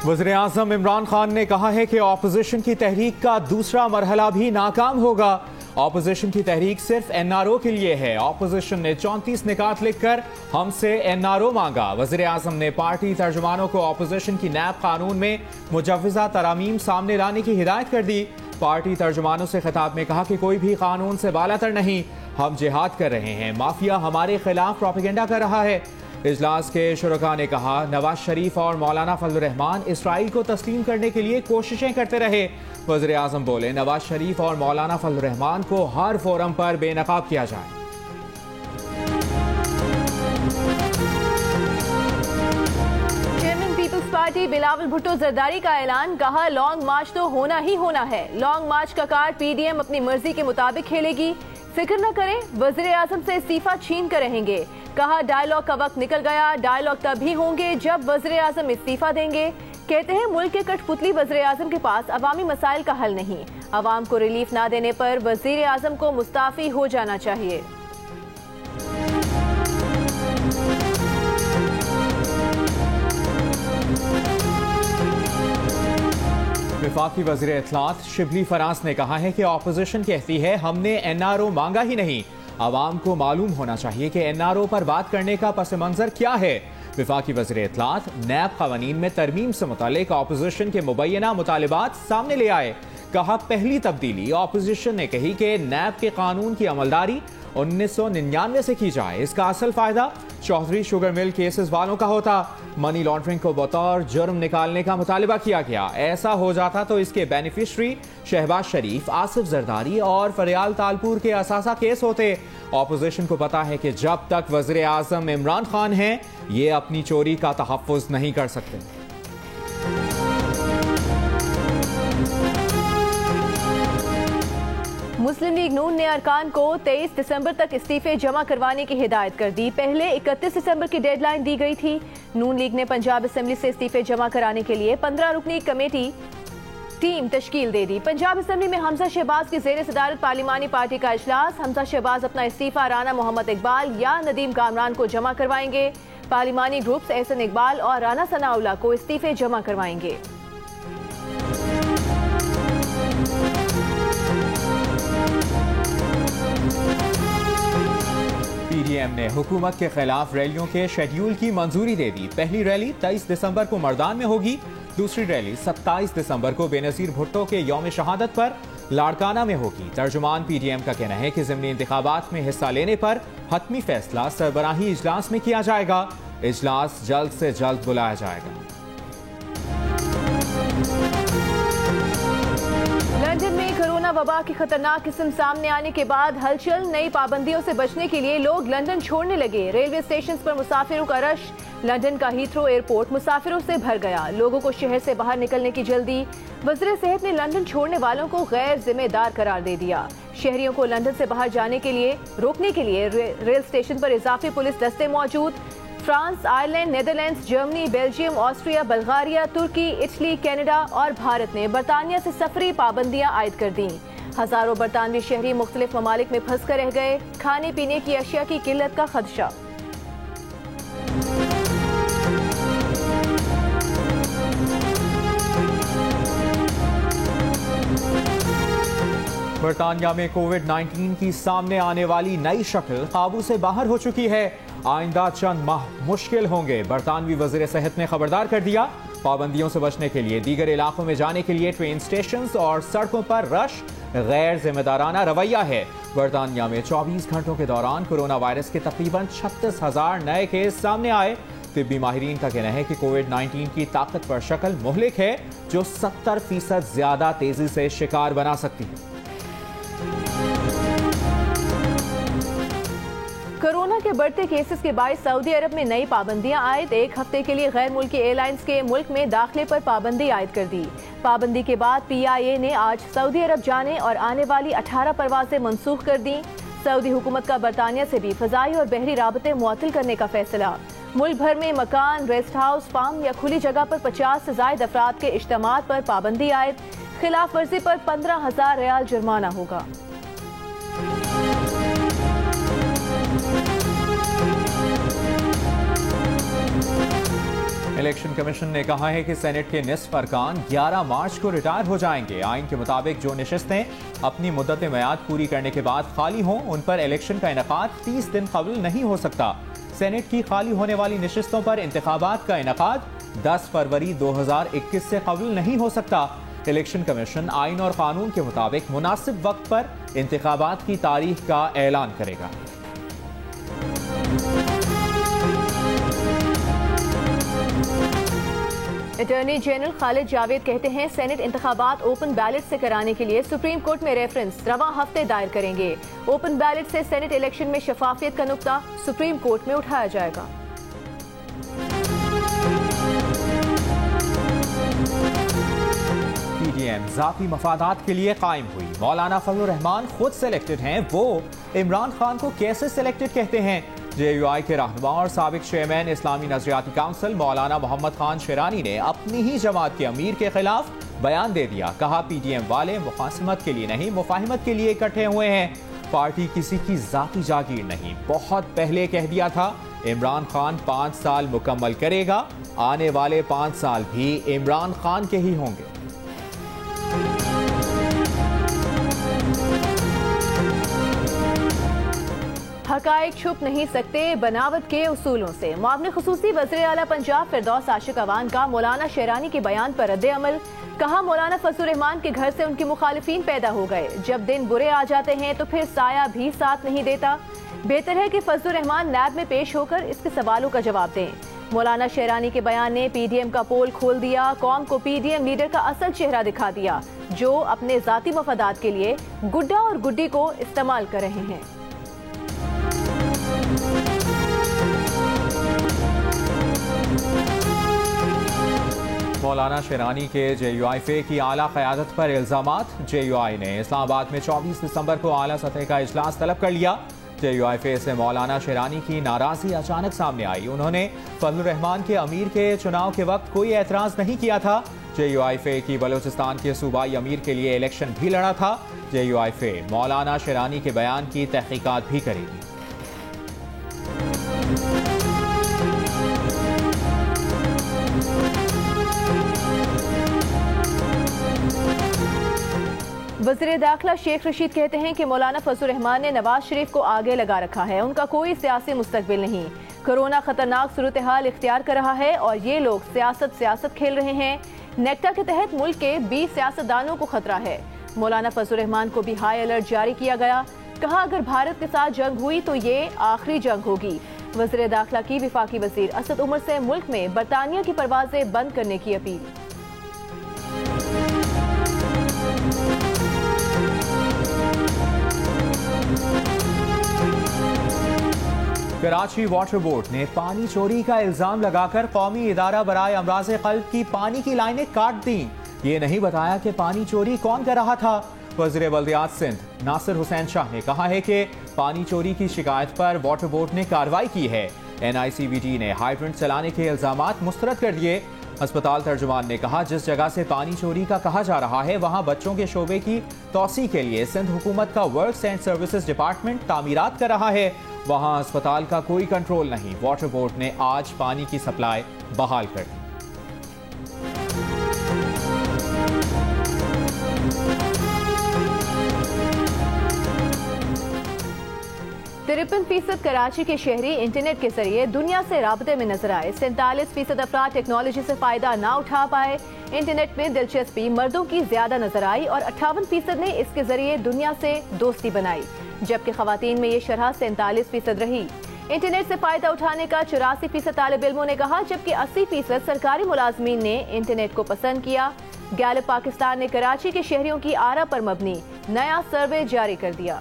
وزیر اعظم عمران خان نے کہا ہے کہ اپوزیشن کی تحریک کا دوسرا مرحلہ بھی ناکام ہوگا۔ اپوزیشن کی تحریک صرف این آر او کے لیے ہے۔ اپوزیشن نے 34 نکات لکھ کر ہم سے این آر او مانگا۔ وزیر اعظم نے پارٹی ترجمانوں کو اپوزیشن کی نیب قانون میں مجوزہ ترامیم سامنے لانے کی ہدایت کر دی۔ پارٹی ترجمانوں سے خطاب میں کہا کہ کوئی بھی قانون سے بالاتر نہیں، ہم جہاد کر رہے ہیں، مافیا ہمارے خلاف پروپیگنڈا کر رہا ہے۔ اجلاس کے شرکاء نے کہا نواز شریف اور مولانا فضل الرحمان اسرائیل کو تسلیم کرنے کے لیے کوششیں کرتے رہے۔ وزیر اعظم بولے نواز شریف اور مولانا فضل الرحمان کو ہر فورم پر بے نقاب کیا جائے۔ چیئرمین پیپلز پارٹی بلاول بھٹو زرداری کا اعلان، کہا لانگ مارچ تو ہونا ہی ہونا ہے، لانگ مارچ کا کارڈ پی ڈی ایم اپنی مرضی کے مطابق کھیلے گی، فکر نہ کریں، وزیر اعظم سے استعفیٰ چھین کر رہیں گے۔ کہا ڈائیلاگ کا وقت نکل گیا، ڈائیلاگ تب ہی ہوں گے جب وزیر اعظم استعفیٰ دیں گے۔ کہتے ہیں ملک کے کٹ پتلی وزیر اعظم کے پاس عوامی مسائل کا حل نہیں، عوام کو ریلیف نہ دینے پر وزیر اعظم کو مستعفی ہو جانا چاہیے۔ وفاقی وزیر اطلاعات شبلی فراز نے کہا ہے کہ اپوزیشن کہتی ہے ہم نے این آر او مانگا ہی نہیں، عوام کو معلوم ہونا چاہیے کہ این آر او پر بات کرنے کا پس منظر کیا ہے۔ وفاقی وزیر اطلاعات نیب قوانین میں ترمیم سے متعلق اپوزیشن کے مبینہ مطالبات سامنے لے آئے۔ کہا پہلی تبدیلی اپوزیشن نے کہی کہ نیب کے قانون کی عملداری 1999 سے کی جائے، اس کا اصل فائدہ چودھری شوگر مل کیسز والوں کا ہوتا۔ منی لانڈرنگ کو بطور جرم نکالنے کا مطالبہ کیا گیا، ایسا ہو جاتا تو اس کے بینیفیشری شہباز شریف، آصف زرداری اور فریال تالپور کے اثاثہ کیس ہوتے۔ اپوزیشن کو پتا ہے کہ جب تک وزیر اعظم عمران خان ہیں یہ اپنی چوری کا تحفظ نہیں کر سکتے۔ مسلم لیگ نون نے ارکان کو 23 دسمبر تک استعفے جمع کروانے کی ہدایت کر دی۔ پہلے 31 دسمبر کی ڈیڈ لائن دی گئی تھی۔ نون لیگ نے پنجاب اسمبلی سے استعفے جمع کرانے کے لیے 15 رکنی کمیٹی ٹیم تشکیل دے دی۔ پنجاب اسمبلی میں حمزہ شہباز کی زیر صدارت پارلیمانی پارٹی کا اجلاس، حمزہ شہباز اپنا استعفیٰ رانا محمد اقبال یا ندیم کامران کو جمع کروائیں گے۔ پارلیمانی گروپس احسن اقبال اور رانا ثناء اللہ کو استعفے جمع کروائیں گے۔ پی ڈی ایم نے حکومت کے خلاف ریلیوں کے شیڈیول کی منظوری دے دی۔ پہلی ریلی 23 دسمبر کو مردان میں ہوگی، دوسری ریلی 27 دسمبر کو بے نظیر بھٹو کے یوم شہادت پر لاڑکانہ میں ہوگی۔ ترجمان پی ڈی ایم کا کہنا ہے کہ ضمنی انتخابات میں حصہ لینے پر حتمی فیصلہ سربراہی اجلاس میں کیا جائے گا، اجلاس جلد سے جلد بلایا جائے گا۔ لندن میں کرونا وبا کی خطرناک قسم سامنے آنے کے بعد ہلچل، نئی پابندیوں سے بچنے کے لیے لوگ لندن چھوڑنے لگے۔ ریلوے اسٹیشنز پر مسافروں کا رش، لندن کا ہیتھرو ایئرپورٹ مسافروں سے بھر گیا، لوگوں کو شہر سے باہر نکلنے کی جلدی۔ وزیر صحت نے لندن چھوڑنے والوں کو غیر ذمہ دار قرار دے دیا۔ شہریوں کو لندن سے باہر جانے کے لیے روکنے کے لیے ریل اسٹیشن پر اضافی پولیس دستے موجود۔ France, Ireland, Netherlands, Germany, Belgium, Austria, Bulgaria, Turkey, Italy, Canada اور بھارت نے برطانیہ سے سفری پابندیاں عائد کر دیں۔ ہزاروں برطانوی شہری مختلف ممالک میں پھنس کر رہ گئے، کھانے پینے کی اشیاء کی قلت کا خدشہ۔ برطانیہ میں کووڈ-19 کی سامنے آنے والی نئی شکل قابو سے باہر ہو چکی ہے، آئندہ چند ماہ مشکل ہوں گے۔ برطانوی وزیر صحت نے خبردار کر دیا، پابندیوں سے بچنے کے لیے دیگر علاقوں میں جانے کے لیے ٹرین اسٹیشنز اور سڑکوں پر رش غیر ذمہ دارانہ رویہ ہے۔ برطانیہ میں 24 گھنٹوں کے دوران کورونا وائرس کے تقریباً 36,000 نئے کیس سامنے آئے۔ طبی ماہرین کا کہنا ہے کہ کووڈ-19 کی طاقتور شکل مہلک ہے جو 70% زیادہ تیزی سے شکار بنا سکتی ہے۔ کورونا کے بڑھتے کیسز کے باعث سعودی عرب میں نئی پابندیاں عائد، ایک ہفتے کے لیے غیر ملکی ایئر لائنز کے ملک میں داخلے پر پابندی عائد کر دی۔ پابندی کے بعد پی آئی اے نے آج سعودی عرب جانے اور آنے والی 18 پروازیں منسوخ کر دیں۔ سعودی حکومت کا برطانیہ سے بھی فضائی اور بحری رابطے معطل کرنے کا فیصلہ۔ ملک بھر میں مکان، ریسٹ ہاؤس، فارم یا کھلی جگہ پر 50 سے زائد افراد کے اجتماعات پر پابندی عائد، خلاف ورزی پر 15,000 ریال جرمانہ ہوگا۔ الیکشن کمیشن نے کہا ہے کہ سینٹ کے نصف ارکان 11 مارچ کو ریٹائر ہو جائیں گے۔ آئین کے مطابق جو نشستیں اپنی مدت میعاد پوری کرنے کے بعد خالی ہوں ان پر الیکشن کا انعقاد 30 دن قبل نہیں ہو سکتا۔ سینٹ کی خالی ہونے والی نشستوں پر انتخابات کا انعقاد 10 فروری 2021 سے قبل نہیں ہو سکتا۔ الیکشن کمیشن آئین اور قانون کے مطابق مناسب وقت پر انتخابات کی تاریخ کا اعلان کرے گا۔ اٹارنی جنرل خالد جاوید کہتے ہیں سینٹ انتخابات اوپن بیلٹ سے کرانے کے لیے سپریم کورٹ میں ریفرنس رواں ہفتے دائر کریں گے۔ اوپن بیلٹ سے سینٹ الیکشن میں شفافیت کا نقطہ سپریم کورٹ میں اٹھایا جائے گا۔ پی ڈی ایم ذاتی مفادات کے لیے قائم ہوئی۔ مولانا فضل الرحمان خود سلیکٹڈ ہیں، وہ عمران خان کو کیسے سلیکٹڈ کہتے ہیں؟ جے یو آئی کے رہنما اور سابق چیئرمین اسلامی نظریاتی کونسل مولانا محمد خان شیرانی نے اپنی ہی جماعت کے امیر کے خلاف بیان دے دیا۔ کہا پی ڈی ایم والے مخاصمت کے لیے نہیں مفاہمت کے لیے اکٹھے ہوئے ہیں، پارٹی کسی کی ذاتی جاگیر نہیں۔ بہت پہلے کہہ دیا تھا عمران خان 5 سال مکمل کرے گا، آنے والے 5 سال بھی عمران خان کے ہی ہوں گے۔ حقائق چھپ نہیں سکتے بناوٹ کے اصولوں سے۔ معاون خصوصی وزیر اعلیٰ پنجاب فردوس عاشق اوان کا مولانا شیرانی کے بیان پر رد عمل۔ کہا مولانا فضل الرحمان کے گھر سے ان کے مخالفین پیدا ہو گئے، جب دن برے آ جاتے ہیں تو پھر سایہ بھی ساتھ نہیں دیتا۔ بہتر ہے کہ فضل الرحمان نیب میں پیش ہو کر اس کے سوالوں کا جواب دیں۔ مولانا شیرانی کے بیان نے پی ڈی ایم کا پول کھول دیا، قوم کو پی ڈی ایم لیڈر کا اصل چہرہ دکھا دیا، جو اپنے ذاتی مفادات کے لیے گڈا اور گڈی کو استعمال کر رہے ہیں۔ مولانا شیرانی کے جے یو آئی فے کی اعلیٰ قیادت پر الزامات۔ جے یو آئی نے اسلام آباد میں 24 دسمبر کو اعلیٰ سطح کا اجلاس طلب کر لیا۔ جے یو آئی فے سے مولانا شیرانی کی ناراضی اچانک سامنے آئی۔ انہوں نے فضل الرحمان کے امیر کے چناؤ کے وقت کوئی اعتراض نہیں کیا تھا۔ جے یو آئی فے کی بلوچستان کے صوبائی امیر کے لیے الیکشن بھی لڑا تھا۔ جے یو آئی فے مولانا شیرانی کے بیان کی تحقیقات بھی کرے گی۔ وزیر داخلہ شیخ رشید کہتے ہیں کہ مولانا فضل الرحمان نے نواز شریف کو آگے لگا رکھا ہے، ان کا کوئی سیاسی مستقبل نہیں۔ کرونا خطرناک صورتحال اختیار کر رہا ہے اور یہ لوگ سیاست کھیل رہے ہیں۔ نیکٹا کے تحت ملک کے 20 سیاستدانوں کو خطرہ ہے۔ مولانا فضل الرحمان کو بھی ہائی الرٹ جاری کیا گیا۔ کہا اگر بھارت کے ساتھ جنگ ہوئی تو یہ آخری جنگ ہوگی۔ وزیر داخلہ کی وفاقی وزیر اسد عمر سے ملک میں برطانیہ کی پروازیں بند کرنے کی اپیل۔ کراچی واٹر بورڈ نے پانی چوری کا الزام لگا کر قومی ادارہ برائے امراض قلب کی پانی کی لائنیں کاٹ دیں۔ یہ نہیں بتایا کہ پانی چوری کون کر رہا تھا۔ وزیر بلدیات سندھ ناصر حسین شاہ نے کہا ہے کہ پانی چوری کی شکایت پر واٹر بورڈ نے کارروائی کی ہے۔ این آئی سی بی ٹی نے ہائیڈرنٹ چلانے کے الزامات مسترد کر دیے۔ ہسپتال ترجمان نے کہا جس جگہ سے پانی چوری کا کہا جا رہا ہے وہاں بچوں کے شعبے کی توسیع کے لیے سندھ حکومت کا ورکس اینڈ سروسز ڈپارٹمنٹ تعمیرات کر رہا ہے، وہاں ہسپتال کا کوئی کنٹرول نہیں۔ واٹر بورڈ نے آج پانی کی سپلائی بحال کر دی۔ 53% کراچی کے شہری انٹرنیٹ کے ذریعے دنیا سے رابطے میں نظر آئے۔ 47% افراد ٹیکنالوجی سے فائدہ نہ اٹھا پائے۔ انٹرنیٹ میں دلچسپی مردوں کی زیادہ نظر آئی اور 58% نے اس کے ذریعے دنیا سے دوستی بنائی، جبکہ خواتین میں یہ شرح 47% رہی۔ انٹرنیٹ سے فائدہ اٹھانے کا 84% طالب علموں نے کہا، جبکہ 80% سرکاری ملازمین نے انٹرنیٹ کو پسند کیا۔ گیلپ پاکستان نے کراچی کے شہریوں کی آرا پر مبنی نیا سروے جاری کر دیا۔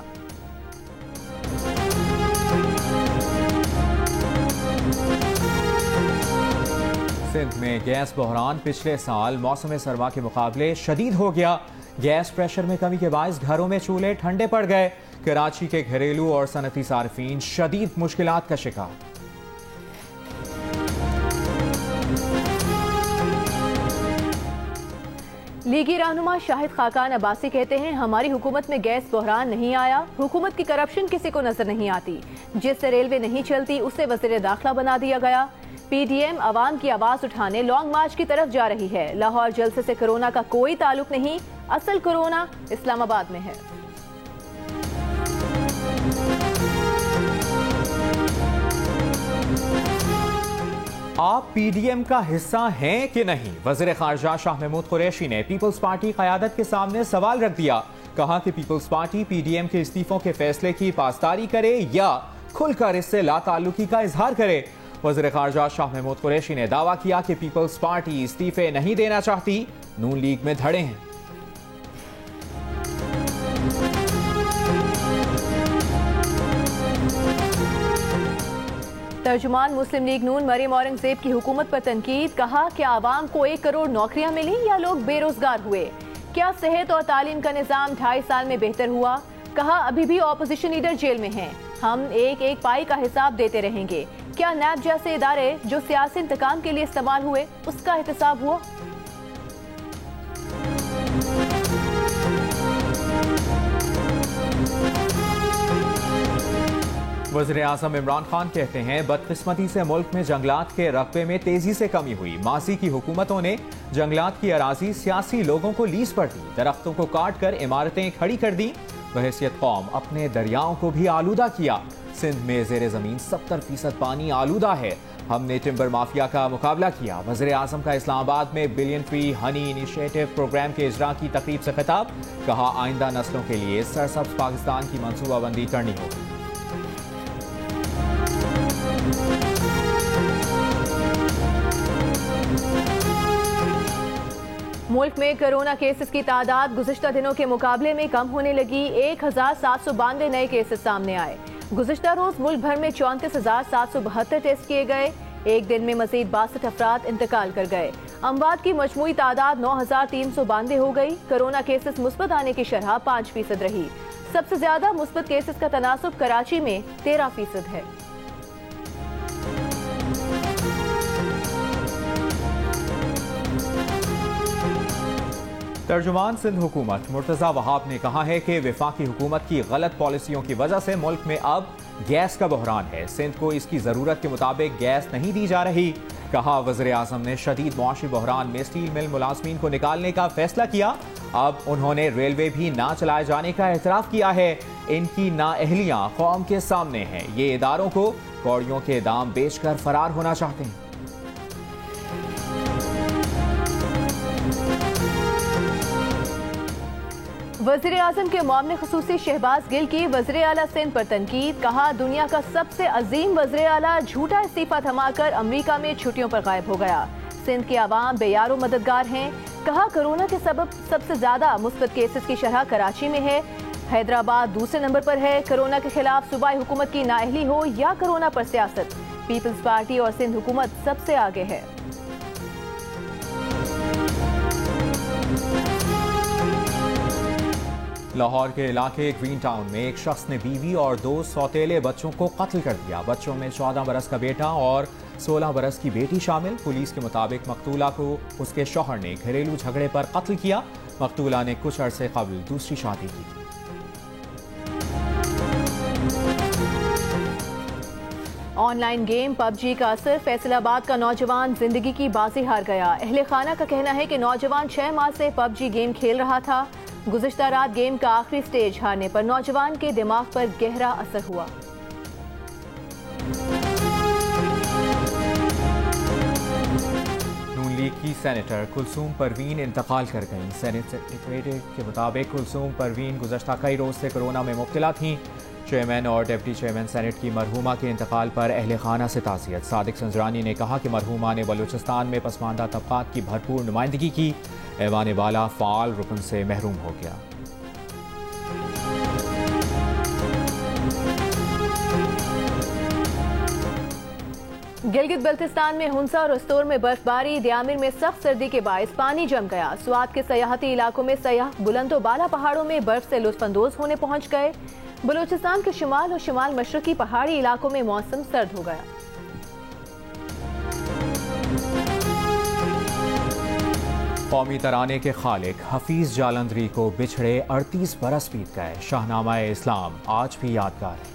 سندھ میں گیس بحران پچھلے سال موسم سرما کے مقابلے شدید ہو گیا۔ گیس پریشر میں کمی کے باعث گھروں میں چولہے ٹھنڈے پڑ گئے۔ کراچی کے گھریلو اور صنعتی صارفین شدید مشکلات کا شکار۔ لیگی رہنما شاہد خاقان عباسی کہتے ہیں ہماری حکومت میں گیس بحران نہیں آیا، حکومت کی کرپشن کسی کو نظر نہیں آتی۔ جس سے ریلوے نہیں چلتی اسے وزیر داخلہ بنا دیا گیا۔ پی ڈی ایم عوام کی آواز اٹھانے لانگ مارچ کی طرف جا رہی ہے۔ لاہور جلسے سے کورونا کا کوئی تعلق نہیں، اصل کورونا اسلام آباد میں ہے۔ آپ پی ڈی ایم کا حصہ ہیں کہ نہیں؟ وزیر خارجہ شاہ محمود قریشی نے پیپلز پارٹی قیادت کے سامنے سوال رکھ دیا۔ کہا کہ Peoples Party P D M کے استعفوں کے فیصلے کی پاسداری کرے یا کھل کر اس سے لا تعلقی کا اظہار کرے۔ وزیر خارجہ شاہ محمود قریشی نے دعویٰ کیا کہ پیپلز پارٹی استعفے نہیں دینا چاہتی، نون لیگ میں دھڑے ہیں۔ ترجمان مسلم لیگ نون مریم اورنگزیب کی حکومت پر تنقید۔ کہا کہ عوام کو 1 کروڑ نوکریاں ملی یا لوگ بے روزگار ہوئے؟ کیا صحت اور تعلیم کا نظام 2.5 سال میں بہتر ہوا؟ کہا ابھی بھی اپوزیشن لیڈر جیل میں ہیں، ہم ایک ایک پائی کا حساب دیتے رہیں گے۔ کیا نیب جیسے ادارے جو سیاسی انتقام کے لیے استعمال ہوئے اس کا احتساب ہوا؟ وزیر اعظم عمران خان کہتے ہیں بدقسمتی سے ملک میں جنگلات کے رقبے میں تیزی سے کمی ہوئی۔ ماضی کی حکومتوں نے جنگلات کی اراضی سیاسی لوگوں کو لیز پر دی، درختوں کو کاٹ کر عمارتیں کھڑی کر دیں، بحیثیت قوم اپنے دریاؤں کو بھی آلودہ کیا۔ سندھ میں زیر زمین 70% پانی آلودہ ہے، ہم نے ٹمبر مافیا کا مقابلہ کیا۔ وزیر اعظم کا اسلام آباد میں billion tree honey initiative programme کے اجرا کی تقریب سے خطاب۔ کہا آئندہ نسلوں کے لیے سرسبز پاکستان کی منصوبہ بندی کرنی ہوگی۔ ملک میں کرونا کیسز کی تعداد گزشتہ دنوں کے مقابلے میں کم ہونے لگی۔ 1792 نئے کیسز سامنے آئے۔ گزشتہ روز ملک بھر میں 34,772 ٹیسٹ کیے گئے۔ ایک دن میں مزید 62 افراد انتقال کر گئے۔ اموات کی مجموعی تعداد 9,392 ہو گئی۔ کرونا کیسز مثبت آنے کی شرح 5% رہی۔ سب سے زیادہ مثبت کیسز کا تناسب کراچی میں 13% ہے۔ ترجمان سندھ حکومت مرتضی وہاب نے کہا ہے کہ وفاقی حکومت کی غلط پالیسیوں کی وجہ سے ملک میں اب گیس کا بحران ہے۔ سندھ کو اس کی ضرورت کے مطابق گیس نہیں دی جا رہی۔ کہا وزیر اعظم نے شدید معاشی بحران میں اسٹیل مل ملازمین کو نکالنے کا فیصلہ کیا۔ اب انہوں نے ریلوے بھی نہ چلائے جانے کا اعتراف کیا ہے۔ ان کی نااہلیاں قوم کے سامنے ہیں، یہ اداروں کو کوڑیوں کے دام بیچ کر فرار ہونا چاہتے ہیں۔ وزیر اعظم کے معاملے خصوصی شہباز گل کی وزیر اعلیٰ سندھ پر تنقید۔ کہا دنیا کا سب سے عظیم وزیر اعلیٰ جھوٹا استعفیٰ تھما کر امریکہ میں چھٹیوں پر غائب ہو گیا۔ سندھ کے عوام بے یار و مددگار ہیں۔ کہا کرونا کے سبب سب سے زیادہ مثبت کیسز کی شرح کراچی میں ہے، حیدرآباد دوسرے نمبر پر ہے۔ کرونا کے خلاف صوبائی حکومت کی نااہلی ہو یا کرونا پر سیاست، پیپلز پارٹی اور سندھ حکومت سب سے آگے ہے۔ لاہور کے علاقے گرین ٹاؤن میں ایک شخص نے بیوی اور 2 سوتیلے بچوں کو قتل کر دیا۔ بچوں میں 14 برس کا بیٹا اور 16 برس کی بیٹی شامل۔ پولیس کے مطابق مقتولہ کو اس کے شوہر نے گھریلو جھگڑے پر قتل کیا۔ مقتولہ نے کچھ عرصے قبل دوسری شادی کی تھی۔ آن لائن گیم پب جی کا اثر، فیصل آباد کا نوجوان زندگی کی بازی ہار گیا۔ اہل خانہ کا کہنا ہے کہ نوجوان 6 ماہ سے پب جی گیم کھیل رہا تھا۔ گزشتہ رات گیم کا آخری سٹیج ہارنے پر نوجوان کے دماغ پر گہرا اثر ہوا۔ نون لیگ کی سینیٹر کلثوم پروین انتقال کر گئیں۔ سینٹ سیکریٹریٹ کے مطابق کلثوم پروین گزشتہ کئی روز سے کورونا میں مبتلا تھیں۔ چیئرمین اور ڈپٹی چیئرمین سینٹ کی مرحومہ کے انتقال پر اہل خانہ سے تعزیت۔ صادق سنجرانی نے کہا کہ مرحومہ نے بلوچستان میں پسماندہ طبقات کی بھرپور نمائندگی کی۔ ایوان بالا فعال رکن سے محروم ہو گیا۔ گلگت بلتستان میں ہنسا اور استور میں برف باری، دیامر میں سخت سردی کے باعث پانی جم گیا۔ سوات کے سیاحتی علاقوں میں سیاح بلند و بالا پہاڑوں میں برف سے لطف اندوز ہونے پہنچ گئے۔ بلوچستان کے شمال اور شمال مشرقی پہاڑی علاقوں میں موسم سرد ہو گیا۔ قومی ترانے کے خالق حفیظ جالندھری کو بچھڑے 38 برس بیت گئے۔ شاہنامہ اسلام آج بھی یادگار ہے۔